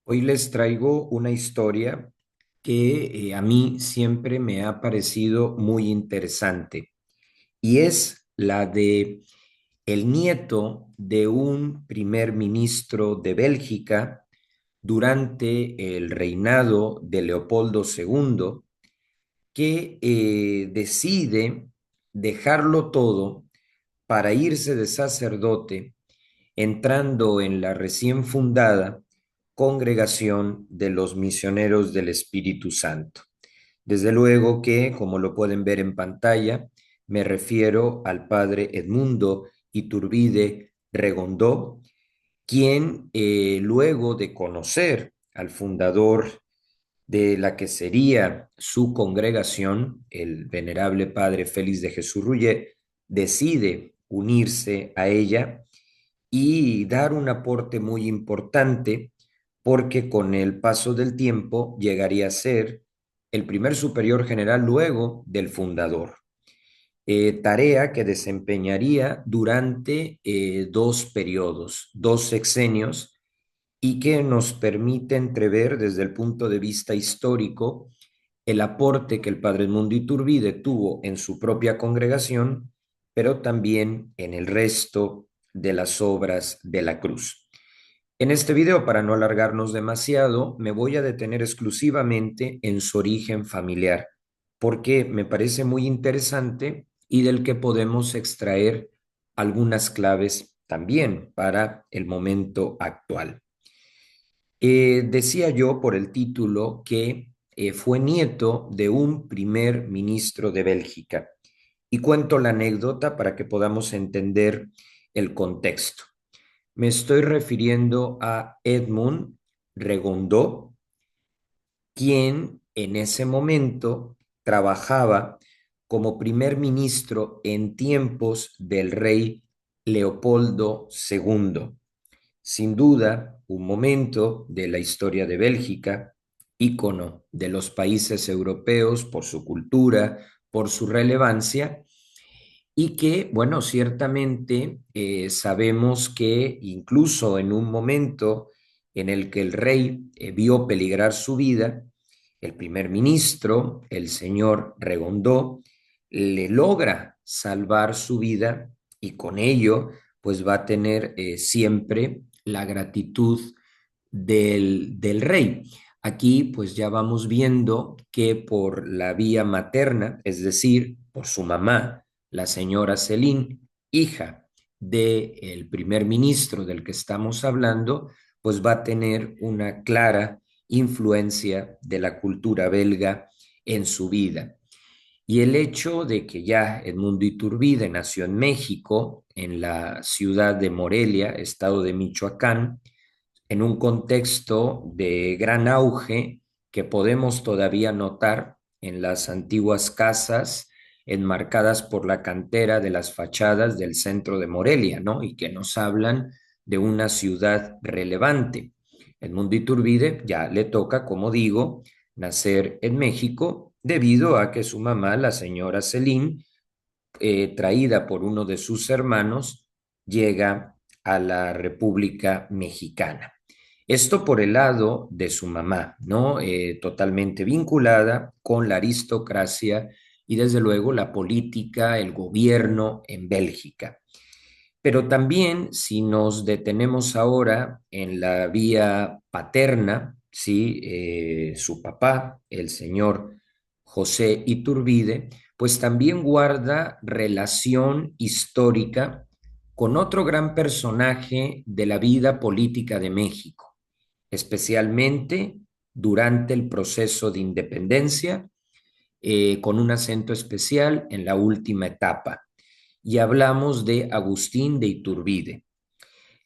Hoy les traigo una historia que a mí siempre me ha parecido muy interesante y es la de el nieto de un primer ministro de Bélgica durante el reinado de Leopoldo II que decide dejarlo todo para irse de sacerdote, entrando en la recién fundada Congregación de los Misioneros del Espíritu Santo. Desde luego que, como lo pueden ver en pantalla, me refiero al padre Edmundo Iturbide Regondó, quien luego de conocer al fundador de la que sería su congregación, el venerable padre Félix de Jesús Rullé, decide unirse a ella y dar un aporte muy importante porque con el paso del tiempo llegaría a ser el primer superior general luego del fundador. Tarea que desempeñaría durante dos periodos, dos sexenios, y que nos permite entrever desde el punto de vista histórico el aporte que el padre Edmundo Iturbide tuvo en su propia congregación, pero también en el resto de las obras de la cruz. En este video, para no alargarnos demasiado, me voy a detener exclusivamente en su origen familiar, porque me parece muy interesante y del que podemos extraer algunas claves también para el momento actual. Decía yo por el título que fue nieto de un primer ministro de Bélgica y cuento la anécdota para que podamos entender el contexto. Me estoy refiriendo a Edmund Regondó, quien en ese momento trabajaba como primer ministro en tiempos del rey Leopoldo II. Sin duda, un momento de la historia de Bélgica, ícono de los países europeos por su cultura, por su relevancia, y que, bueno, ciertamente sabemos que incluso en un momento en el que el rey vio peligrar su vida, el primer ministro, el señor Regondó, le logra salvar su vida y con ello, pues va a tener siempre la gratitud del rey. Aquí pues ya vamos viendo que por la vía materna, es decir, por su mamá, la señora Celine, hija del primer ministro del que estamos hablando, pues va a tener una clara influencia de la cultura belga en su vida. Y el hecho de que ya Edmundo Iturbide nació en México, en la ciudad de Morelia, estado de Michoacán, en un contexto de gran auge que podemos todavía notar en las antiguas casas enmarcadas por la cantera de las fachadas del centro de Morelia, ¿no? Y que nos hablan de una ciudad relevante. Edmundo Iturbide ya le toca, como digo, nacer en México debido a que su mamá, la señora Celine, traída por uno de sus hermanos, llega a la República Mexicana. Esto por el lado de su mamá, ¿no? Totalmente vinculada con la aristocracia y desde luego la política, el gobierno en Bélgica. Pero también si nos detenemos ahora en la vía paterna, ¿sí? Su papá, el señor José Iturbide, pues también guarda relación histórica con otro gran personaje de la vida política de México, especialmente durante el proceso de independencia, con un acento especial en la última etapa. Y hablamos de Agustín de Iturbide.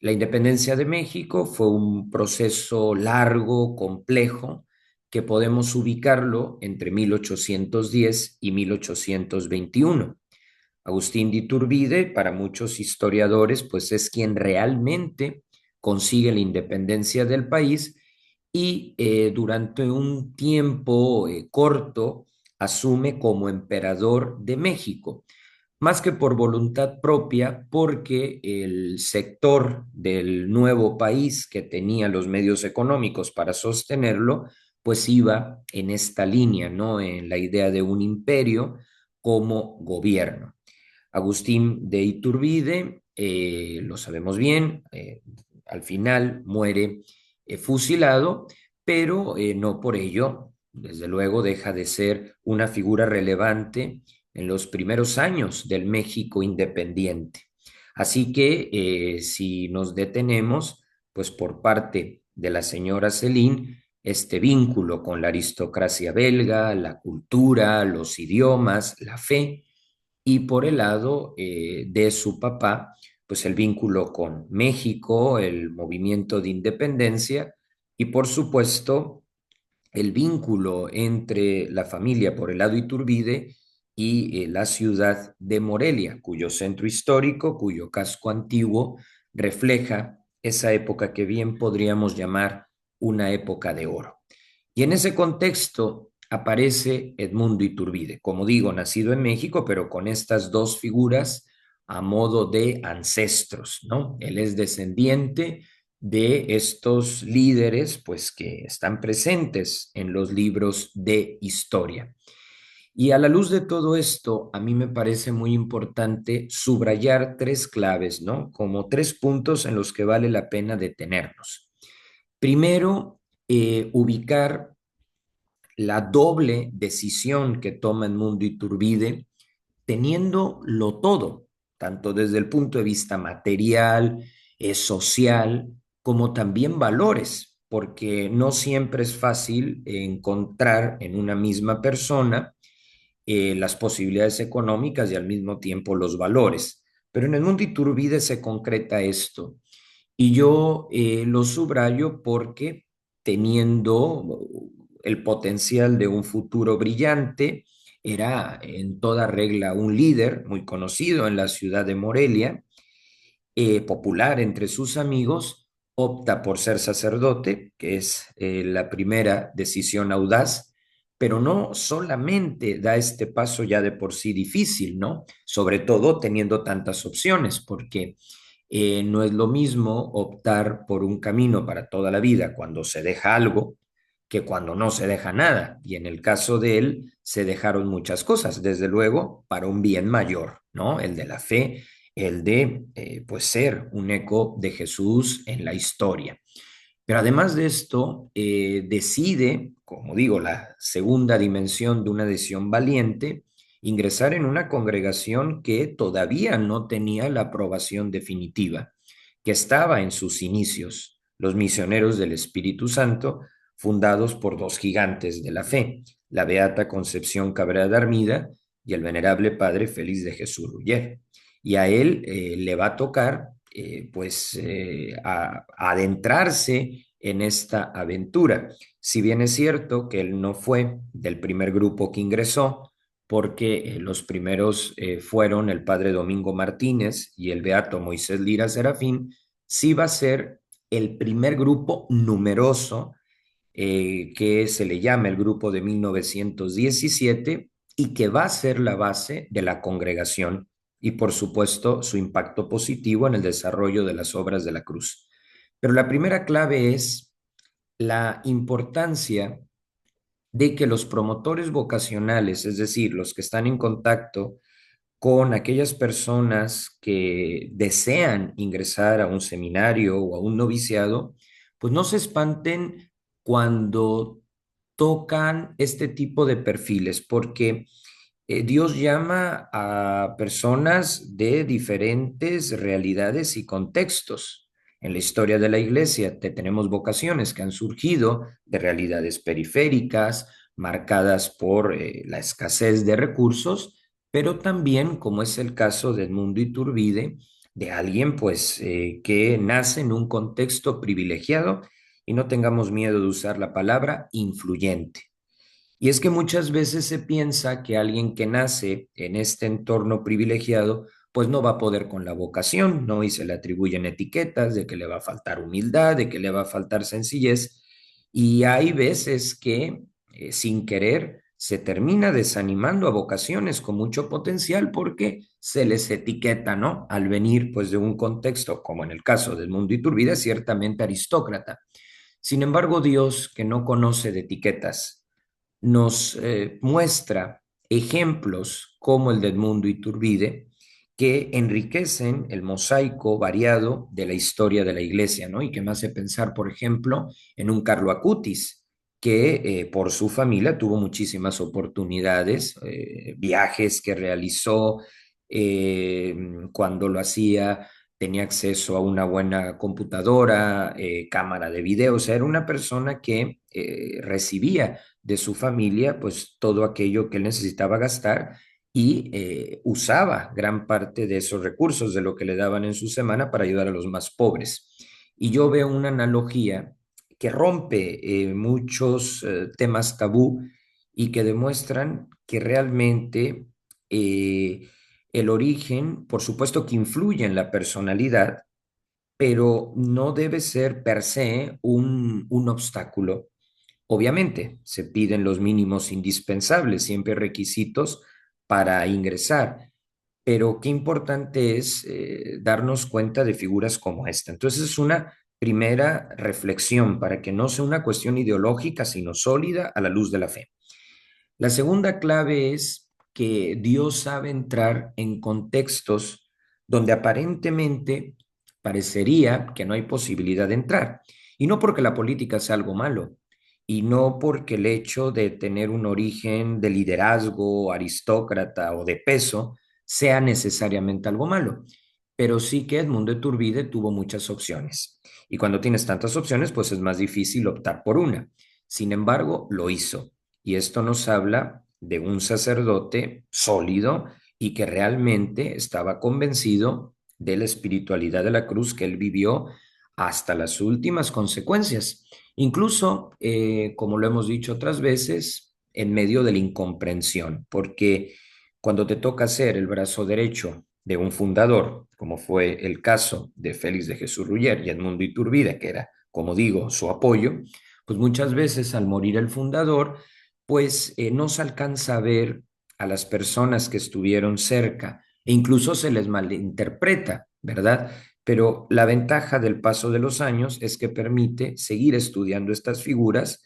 La independencia de México fue un proceso largo, complejo, que podemos ubicarlo entre 1810 y 1821. Agustín de Iturbide, para muchos historiadores, pues es quien realmente consigue la independencia del país y durante un tiempo corto asume como emperador de México, más que por voluntad propia, porque el sector del nuevo país que tenía los medios económicos para sostenerlo, pues iba en esta línea, ¿no? En la idea de un imperio como gobierno. Agustín de Iturbide, lo sabemos bien, al final muere fusilado, pero no por ello, desde luego, deja de ser una figura relevante en los primeros años del México independiente. Así que si nos detenemos, pues por parte de la señora Céline, este vínculo con la aristocracia belga, la cultura, los idiomas, la fe, y por el lado de su papá, pues el vínculo con México, el movimiento de independencia y por supuesto el vínculo entre la familia por el lado Iturbide y la ciudad de Morelia, cuyo centro histórico, cuyo casco antiguo refleja esa época que bien podríamos llamar una época de oro. Y en ese contexto aparece Edmundo Iturbide, como digo, nacido en México, pero con estas dos figuras a modo de ancestros, ¿no? Él es descendiente de estos líderes, pues que están presentes en los libros de historia. Y a la luz de todo esto, a mí me parece muy importante subrayar tres claves, ¿no? Como tres puntos en los que vale la pena detenernos. Primero, ubicar la doble decisión que toma Edmundo Iturbide, teniéndolo todo, tanto desde el punto de vista material, social, como también valores, porque no siempre es fácil encontrar en una misma persona las posibilidades económicas y al mismo tiempo los valores. Pero en Edmundo Iturbide se concreta esto. Y yo lo subrayo porque teniendo el potencial de un futuro brillante, era en toda regla un líder muy conocido en la ciudad de Morelia, popular entre sus amigos, opta por ser sacerdote, que es la primera decisión audaz, pero no solamente da este paso ya de por sí difícil, ¿no? Sobre todo teniendo tantas opciones, porque no es lo mismo optar por un camino para toda la vida cuando se deja algo que cuando no se deja nada. Y en el caso de él, se dejaron muchas cosas, desde luego, para un bien mayor, ¿no? El de la fe, el de, pues, ser un eco de Jesús en la historia. Pero además de esto, decide, como digo, la segunda dimensión de una decisión valiente, ingresar en una congregación que todavía no tenía la aprobación definitiva, que estaba en sus inicios, los misioneros del Espíritu Santo, fundados por dos gigantes de la fe, la Beata Concepción Cabrera de Armida y el venerable Padre Félix de Jesús Ruller. Y a él le va a tocar a adentrarse en esta aventura. Si bien es cierto que él no fue del primer grupo que ingresó, porque los primeros fueron el padre Domingo Martínez y el beato Moisés Lira Serafín, sí va a ser el primer grupo numeroso que se le llama el grupo de 1917 y que va a ser la base de la congregación y por supuesto su impacto positivo en el desarrollo de las obras de la cruz. Pero la primera clave es la importancia de que los promotores vocacionales, es decir, los que están en contacto con aquellas personas que desean ingresar a un seminario o a un noviciado, pues no se espanten cuando tocan este tipo de perfiles, porque Dios llama a personas de diferentes realidades y contextos. En la historia de la iglesia tenemos vocaciones que han surgido de realidades periféricas, marcadas por la escasez de recursos, pero también, como es el caso de Edmundo Iturbide, de alguien pues que nace en un contexto privilegiado y no tengamos miedo de usar la palabra influyente. Y es que muchas veces se piensa que alguien que nace en este entorno privilegiado, pues no va a poder con la vocación, ¿no? Y se le atribuyen etiquetas de que le va a faltar humildad, de que le va a faltar sencillez. Y hay veces que, sin querer, se termina desanimando a vocaciones con mucho potencial porque se les etiqueta, ¿no? Al venir pues de un contexto, como en el caso del mundo Iturbide, ciertamente aristócrata. Sin embargo, Dios, que no conoce de etiquetas, nos muestra ejemplos como el de Edmundo Iturbide que enriquecen el mosaico variado de la historia de la iglesia, ¿no? Y que me hace pensar, por ejemplo, en un Carlo Acutis, que por su familia tuvo muchísimas oportunidades, viajes que realizó cuando lo hacía, tenía acceso a una buena computadora, cámara de video, o sea, era una persona que recibía de su familia, pues todo aquello que él necesitaba gastar y usaba gran parte de esos recursos, de lo que le daban en su semana para ayudar a los más pobres. Y yo veo una analogía que rompe muchos temas tabú y que demuestran que realmente el origen, por supuesto que influye en la personalidad, pero no debe ser per se un obstáculo. Obviamente, se piden los mínimos indispensables, siempre requisitos para ingresar, pero qué importante es darnos cuenta de figuras como esta. Entonces, es una primera reflexión para que no sea una cuestión ideológica, sino sólida a la luz de la fe. La segunda clave es que Dios sabe entrar en contextos donde aparentemente parecería que no hay posibilidad de entrar. Y no porque la política sea algo malo, y no porque el hecho de tener un origen de liderazgo, aristócrata o de peso sea necesariamente algo malo. Pero sí que Edmundo de Iturbide tuvo muchas opciones. Y cuando tienes tantas opciones, pues es más difícil optar por una. Sin embargo, lo hizo. Y esto nos habla de un sacerdote sólido y que realmente estaba convencido de la espiritualidad de la cruz que él vivió hasta las últimas consecuencias. Incluso, como lo hemos dicho otras veces, en medio de la incomprensión, porque cuando te toca ser el brazo derecho de un fundador, como fue el caso de Félix de Jesús Ruller y Edmundo Iturbide, que era, como digo, su apoyo, pues muchas veces al morir el fundador, pues no se alcanza a ver a las personas que estuvieron cerca e incluso se les malinterpreta, ¿verdad? Pero la ventaja del paso de los años es que permite seguir estudiando estas figuras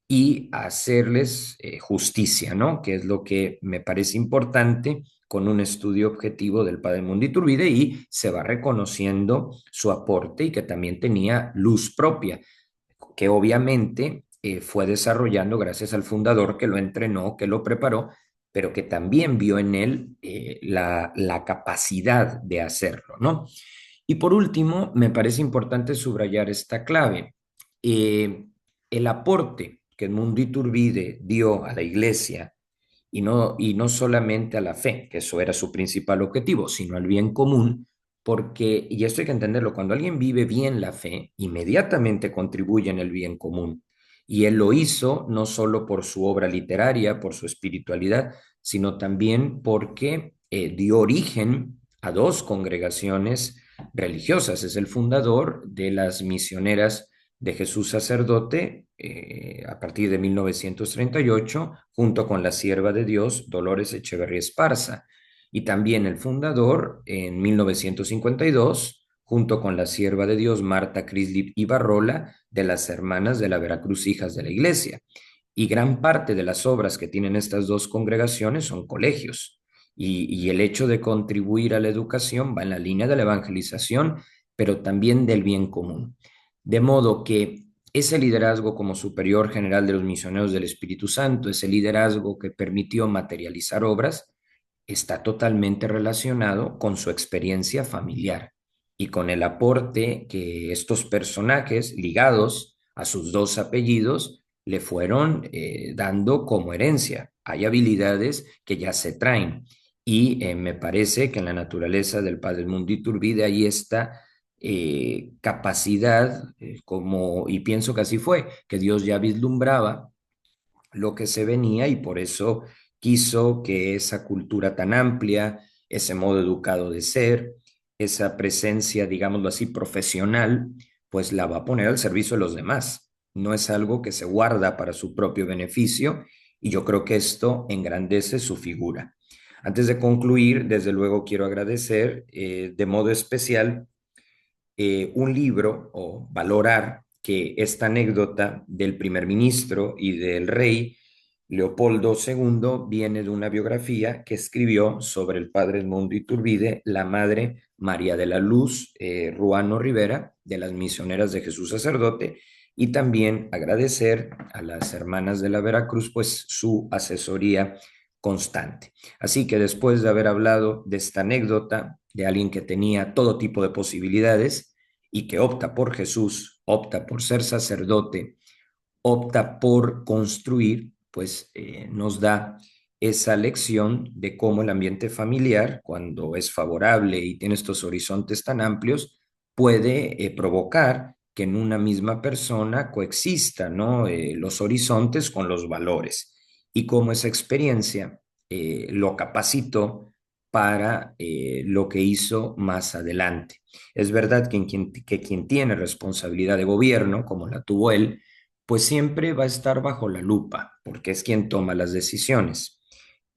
y hacerles justicia, ¿no? Que es lo que me parece importante con un estudio objetivo del padre Mundo Iturbide y se va reconociendo su aporte y que también tenía luz propia que obviamente fue desarrollando gracias al fundador que lo entrenó, que lo preparó, pero que también vio en él la capacidad de hacerlo, ¿no? Y por último, me parece importante subrayar esta clave. Eh, el aporte que Edmundo Iturbide dio a la iglesia y no solamente a la fe, que eso era su principal objetivo, sino al bien común, porque, y esto hay que entenderlo, cuando alguien vive bien la fe, inmediatamente contribuye en el bien común. Y él lo hizo no solo por su obra literaria, por su espiritualidad, sino también porque dio origen a dos congregaciones religiosas. Es el fundador de las misioneras de Jesús Sacerdote a partir de 1938, junto con la sierva de Dios Dolores Echeverría Esparza, y también el fundador en 1952, junto con la sierva de Dios Marta Crislip Ibarrola, de las Hermanas de la Veracruz Hijas de la Iglesia. Y gran parte de las obras que tienen estas dos congregaciones son colegios. Y el hecho de contribuir a la educación va en la línea de la evangelización, pero también del bien común. De modo que ese liderazgo como superior general de los misioneros del Espíritu Santo, ese liderazgo que permitió materializar obras, está totalmente relacionado con su experiencia familiar y con el aporte que estos personajes ligados a sus dos apellidos le fueron dando como herencia. Hay habilidades que ya se traen y me parece que en la naturaleza del padre Mundo Iturbide ahí está capacidad, como, y pienso que así fue, que Dios ya vislumbraba lo que se venía y por eso quiso que esa cultura tan amplia, ese modo educado de ser, esa presencia, digámoslo así, profesional, pues la va a poner al servicio de los demás. No es algo que se guarda para su propio beneficio Y yo creo que esto engrandece su figura. Antes de concluir, desde luego quiero agradecer de modo especial un libro o valorar que esta anécdota del primer ministro y del rey Leopoldo II viene de una biografía que escribió sobre el padre Edmundo Iturbide, la madre María de la Luz Ruano Rivera, de las Misioneras de Jesús Sacerdote, y también agradecer a las hermanas de la Veracruz, pues su asesoría constante. Así que después de haber hablado de esta anécdota de alguien que tenía todo tipo de posibilidades y que opta por Jesús, opta por ser sacerdote, opta por construir, pues nos da esa lección de cómo el ambiente familiar, cuando es favorable y tiene estos horizontes tan amplios, puede provocar que en una misma persona coexistan, ¿no? Los horizontes con los valores y cómo esa experiencia lo capacitó para lo que hizo más adelante. Es verdad que quien tiene responsabilidad de gobierno, como la tuvo él, pues siempre va a estar bajo la lupa, porque es quien toma las decisiones.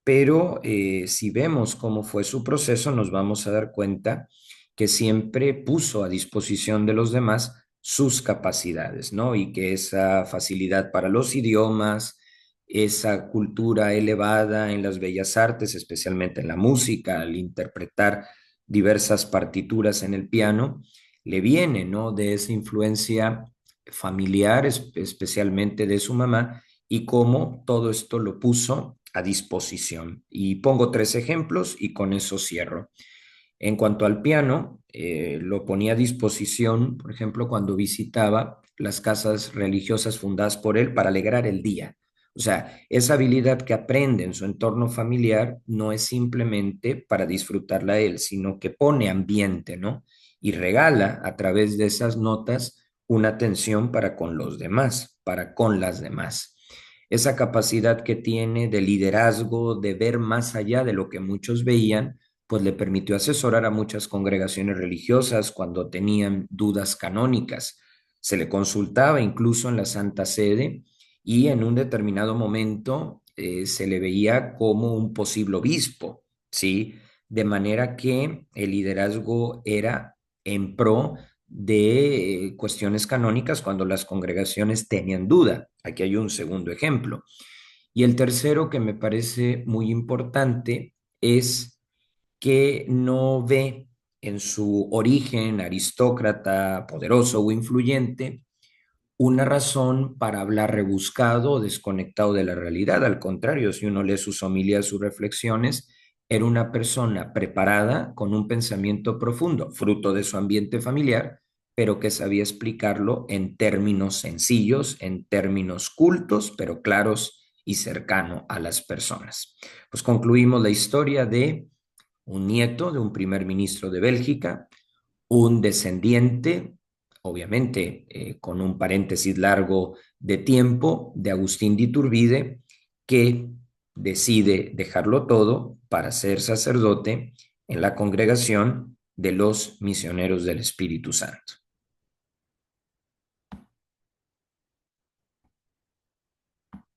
Pero si vemos cómo fue su proceso, nos vamos a dar cuenta que siempre puso a disposición de los demás sus capacidades, ¿no? Y que esa facilidad para los idiomas, esa cultura elevada en las bellas artes, especialmente en la música, al interpretar diversas partituras en el piano, le viene, ¿no? De esa influencia familiar, especialmente de su mamá, y cómo todo esto lo puso a disposición. Y pongo tres ejemplos y con eso cierro. En cuanto al piano, lo ponía a disposición, por ejemplo, cuando visitaba las casas religiosas fundadas por él para alegrar el día. O sea, esa habilidad que aprende en su entorno familiar no es simplemente para disfrutarla él, sino que pone ambiente, ¿no? Y regala a través de esas notas una atención para con los demás, para con las demás. Esa capacidad que tiene de liderazgo, de ver más allá de lo que muchos veían, pues le permitió asesorar a muchas congregaciones religiosas cuando tenían dudas canónicas. Se le consultaba incluso en la Santa Sede y en un determinado momento se le veía como un posible obispo, ¿sí? De manera que el liderazgo era en pro de cuestiones canónicas cuando las congregaciones tenían duda. Aquí hay un segundo ejemplo. Y el tercero que me parece muy importante es que no ve en su origen aristócrata, poderoso o influyente una razón para hablar rebuscado o desconectado de la realidad. Al contrario, si uno lee sus homilías, sus reflexiones, era una persona preparada con un pensamiento profundo, fruto de su ambiente familiar, pero que sabía explicarlo en términos sencillos, en términos cultos, pero claros y cercano a las personas. Pues concluimos la historia de un nieto de un primer ministro de Bélgica, un descendiente, obviamente con un paréntesis largo de tiempo, de Agustín de Iturbide, que decide dejarlo todo para ser sacerdote en la congregación de los misioneros del Espíritu Santo.